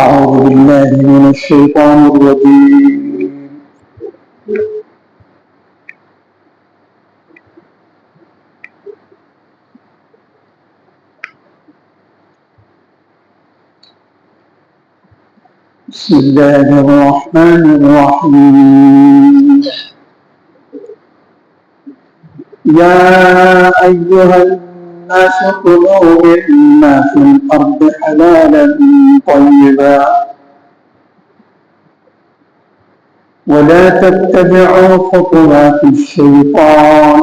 أعوذ بالله من الشيطان الرجيم. بسم الله الرحمن الرحيم. يا أيها الناس كلوا مما في الأرض حلالا طيبا ولا تتبعوا خطوات الشيطان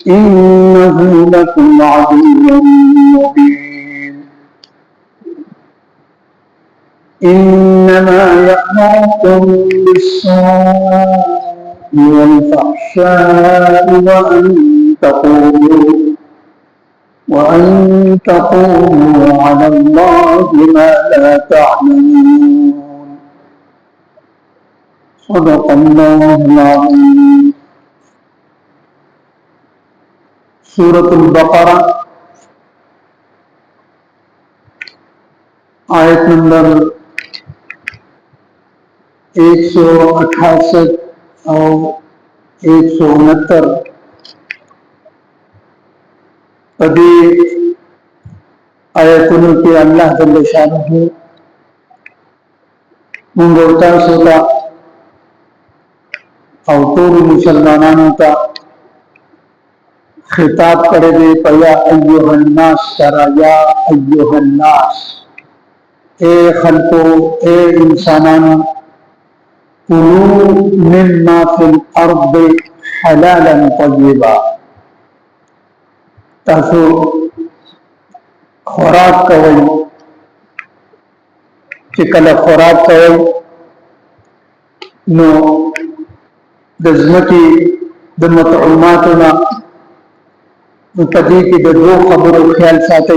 إنه لكم عدو مبين. إنما يأمركم بالسوء والفحشاء وأن تقولوا على الله ما لا تعلمون. صدق الله العظيم. सूरत अल-बक़रा आयत नंबर 168 और 169 पदी आयतों के अल्लाह जल्ल शानहू मुंगोता सोता और टोल मुसलमानों का खिताब करे दे पया अय्युहन्नास शरा या अय्युहन्नास ए खल्को ए इंसानानो कुलू मिम्मा फिल अर्द हलालन तय्यबा तासो खुराक कवई चिकल खुराक कवई नो दजमकी दमतउमातुना पदी की दो खबर ख्याल साथ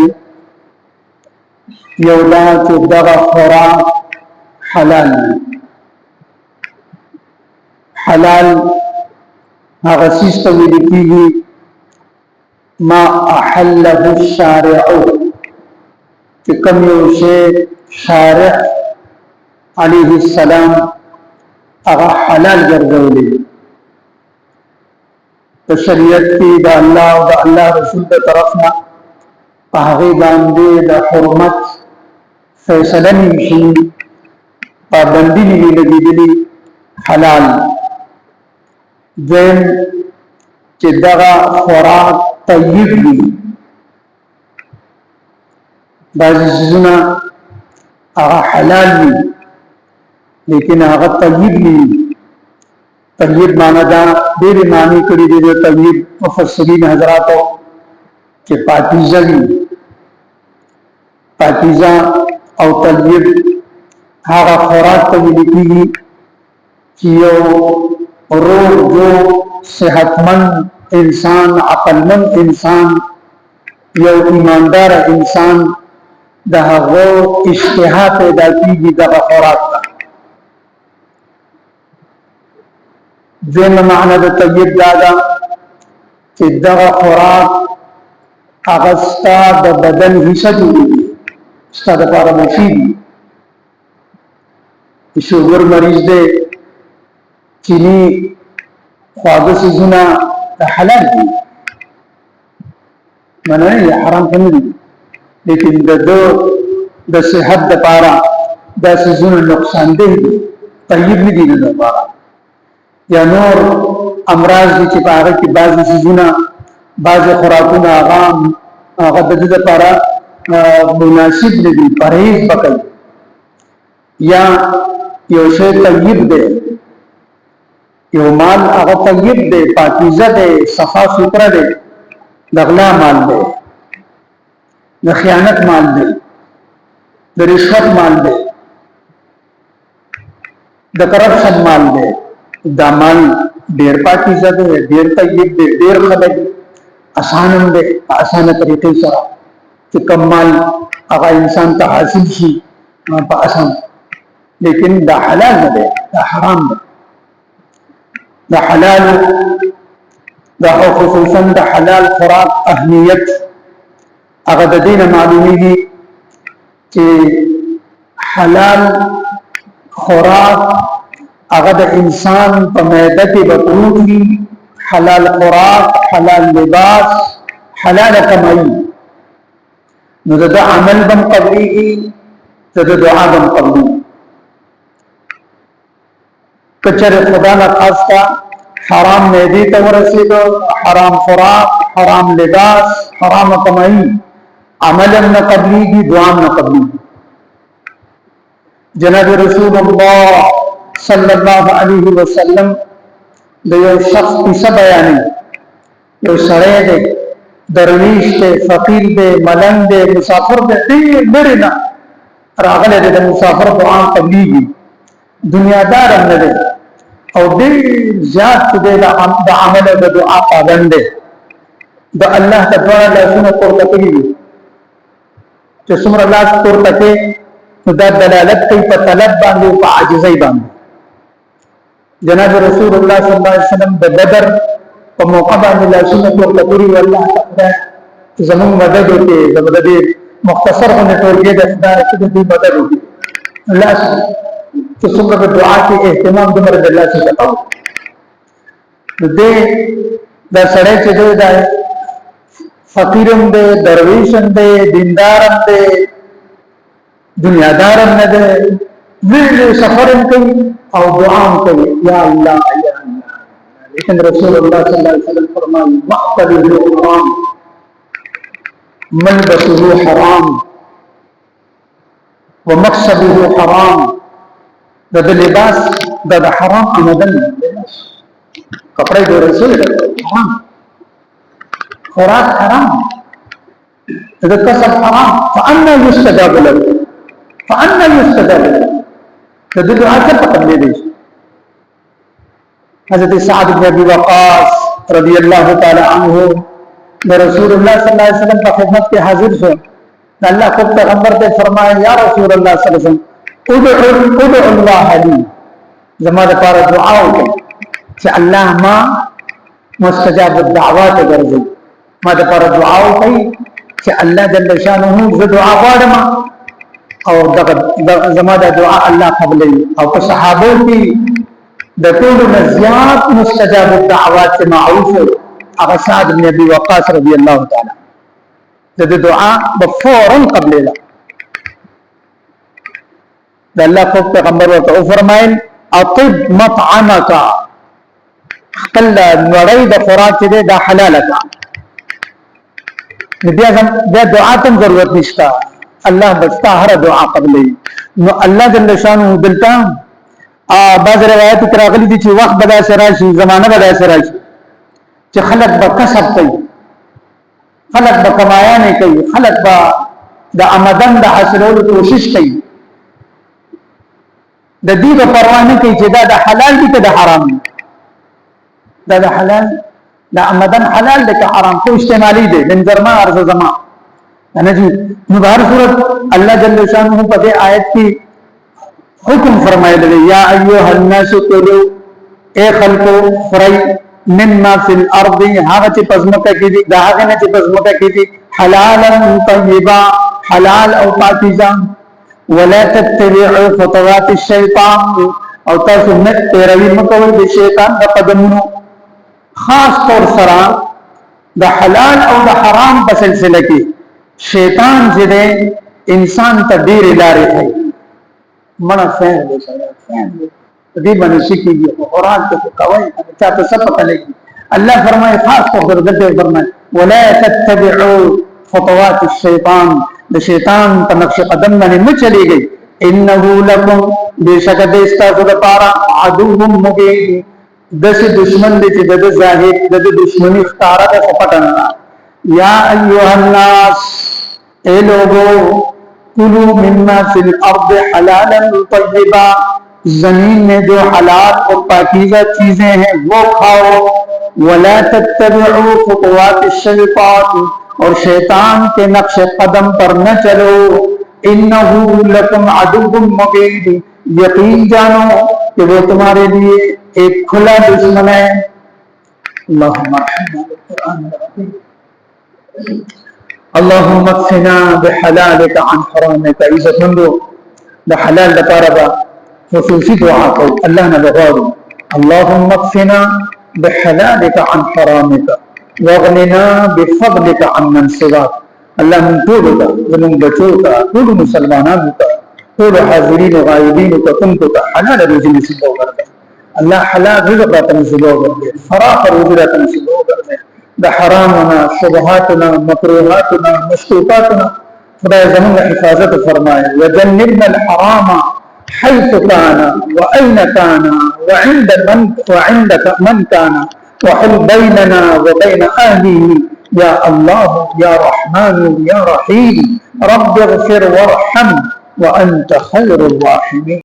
यौदा के दगा खुराक हलाल हलाल हगसीस तवील की मा अहल्लहु शारिउ कि कमियों से शारिअ अलैहिस्सलाम अगा हलाल गर्दौले तो शरीयत की दा अल्लाह रसूल के तरफना पागे बांधे दा हुर्मत फैसला निशी पाबंदी नहीं लगी दिली हलाल जैन चिदगा खुराक तय्यब ली बाजी चीज़ना आगा हलाल ली लेकिन आगा तय्यब ली तय्यब माना जा देर मानी करी दे तय्यब मुफस्सिरीन हजरातों के पाकीज़ा ली पाकीज़ा और तय्यब आगा खुराक तय्यब की कियो रोग जो सेहतमंद इंसान अक्लमंद इंसान या ईमानदार इंसान दहागो इश्तिहा पैदा की दगा खुराक का जैन माना द तय्यब दादा कि दगा खुराक अगस्ता द बदन हिस्सा जुड़ी इसका दपारा मुफीद शुगर मरीज दे चीनी ख्वाब से जुना हलाल दी मना ये हराम नहीं लेकिन द सेहत दपारा द से जुना नुकसानदेह दी तय्यब नहीं दी दपारा या नूर अमराज दी चिपागा की बाजी से जुना बाज खुराकुन आगाम आगा दजद पारा मुनासिब नहीं परहेज पकड़ या योशे तय्यब दे यो माल आगा तय्यब दे पाकीज़ा दे सफा सुथरा दे दगला माल दे न खयानत माल दे न रिश्वत माल दे द करप्शन माल दे दामाल देर पाकीज़ा दे देर तय्यब दे देर खलक आसानम दे आसान तरीके से कि कम माल आगा इंसान का हासिल शी आसान लेकिन दा हलाल न दे दा हराम दे दा हलाल दा खुसूसन दा हलाल खुराक अहमियत अगर दीन मालूमी कि हलाल खुराक अगर इंसान पर मैदा की बकरूद की हलाल खुराक, हलाल लिबास, हलाल कमाई न अमल बन कबली की तो दुआ बन कबली कचर खुदा न खास्ता हराम मैदी तक रसीदो, हराम खुराक, हराम लिबास, हराम कमाई अमल न कबली की दुआ न कबली। जनाब रसूलुल्लाह सल्लल्लाहु अलैहि वसल्लम यो शख्स किस्सा बयानी यो सड़े दे दरवीश दे फकीर दे मलंग दे मुसाफिर दे मेरे ना रागले दे मुसाफिर दुआ कबली की दुनियादार न दे और दे जात दे दा अमल दे दुआ पाबंद दे द अल्लाह तबारक व तआला को तकरीब जो सुमर अल्लाह को तके दा दलालत कई पर तलब बांधे पर आजिज़ई बांधे। जनाब रसूलुल्लाह सल्लल्लाहु अलैहि वसल्लम बदर और मौका बांधे लाशुन को तकरी अल्लाह तआला जमीन मदद होती है मदद मुख्तसर होने तोड़ के दफदा की मदद होती अल्लाह तो सुमर दुआ के एहतमाम तुम्हारे अल्लाह से बताओ दे दा सड़े चले जाए फकीरम दे दरवेशम दे दीनदारम दे दुनियादारम न दे मिल सफरम कई और दुआम कई या अल्लाह या अल्लाह। लेकिन रसूलुल्लाह सल्लल्लाहु अलैहि वसल्लम फरमाए मक़सदुहु हराम मलबसुहु हराम व मक़सदुहु हराम दद लिबास दद हराम आमदन कपड़े दो रसूल हराम खुराक हराम कसब हराम फ़अन्ना युस्तजाब लहु फ़अन्ना युस्तजाब लहु तो दुआ से पकड़ ले दी। हज़रत साद बिन अबी वक़ास रज़ियल्लाहु ताला अन्हु ने रसूलुल्लाह सल्लल्लाहु अलैहि वसल्लम की खिदमत के हाजिर से अल्लाह खुद पैगंबर ने फरमाया या रसूलुल्लाह सल्लल्लाहु अलैहि वसल्लम उदउ अल्लाह ली जमाने पर दुआ के कि अल्लाह मा मुस्तजाब दावत गर्ज मादे पर दुआ कई कि अल्लाह जल्ल शानुहु दुआ बाड़मा और जमादा दुआ अल्लाह कबले और सहाबों की दतूल नज़ियात मुस्तजाब दावत से माऊफ अगर साद बिन अबी वक़ास रज़ियल्लाहु ताला जब दुआ बफौरन कबलेला अल्लाह को पैगंबर को फरमाए अतिब मतअमका कल्ला नड़ई द खुराक दे दा हलाल का दे दुआ तुम जरूरत निश्ता अल्लाह बचता हर दुआ कबले नो अल्लाह जल्ल शानु दिलता बाज़ रवायत करागली दी ची वक्त बदा से राशि जमाना बदा से राशि च खलक ब कसब कई खलक ब कमाया ने कई खलक ब द आमदन द हासिल कोशिश कई द दी ब परवाह नहीं कई च दा हलाल भी दा हराम दा हलाल दा आमदन हलाल दे का हराम को इस्तेमाली दे दिन जरमा अर्ज जमा है ना जी। मुबारक सूरत अल्लाह जल्ल शानुहु पदे आयत की हुक्म फरमाए दे या अय्युहन्नास कुलू ए खल्को खुरई मिम्मा फिल अर्दी हावच पजमका की दी दागे ने पजमका की दी हलालन तय्यिबा हलाल और पाकीज़ा वला तत्तबिउ खुतवात शैतान और तसुन्नत पैरवी मको दे शैतान द कदमनो खास तौर सरा द हलाल और द हराम का सिलसिला की शैतान जिदे इंसान तदीर इदारे थे मना फैन दे सारा फैन दे तदी मनुष्य की और आज तो कवई अच्छा तो सब पता लगी अल्लाह फरमाए खास तौर पर गद्दे फरमाए वला तत्तबिउ खुतवात शैतान द शैतान का नक्श कदम में न चली गई इन्नहु लकुम बेशक देस्ता सुद पारा अदुव्वुम मुबीन दस दुश्मन दे दद जाहिर दद दुश्मनी इख्तारा का सपटना या अय्युहन्नास ए लोगो कुलू मिम्मा फिल अर्द हलालन तय्यिबा जमीन में जो हलाल और पाकीज़ा चीजें हैं वो खाओ वला तत्तबिउ खुतवात शैतान और शैतान के नक्श कदम पर न चलो इन्नहु लकुम अदुव्वुम मुबीन यकीन जानो कि वो तुम्हारे लिए एक खुला दुश्मन है। اللهم اكفنا بحلالك عن حرامك. عزت مندو د حلال لپاره به خصوصي دعا کوو، الله نه بغواړو اللهم اكفنا بحلالك عن حرامك واغننا بفضلك عن من سواك. الله من ټول ته زموږ بچو ته ټول مسلمانانو ته ټول حاضرین او غایبین ته کوم ته حلال روزي نصیب وکړي. الله حلال رزق راته نصیب وکړي، فراخ روزي راته نصیب وکړي. د حرامنا شبهاتنا مکروهاتنا مشکوکاتنا خدای زموږ حفاظت فرمایي. وجنبنا الحرام حيث كان وأين كان وعندك من كان وحل بيننا وبين أهله يا الله يا رحمن يا رحيم رب اغفر وارحم وأنت خير الراحمين.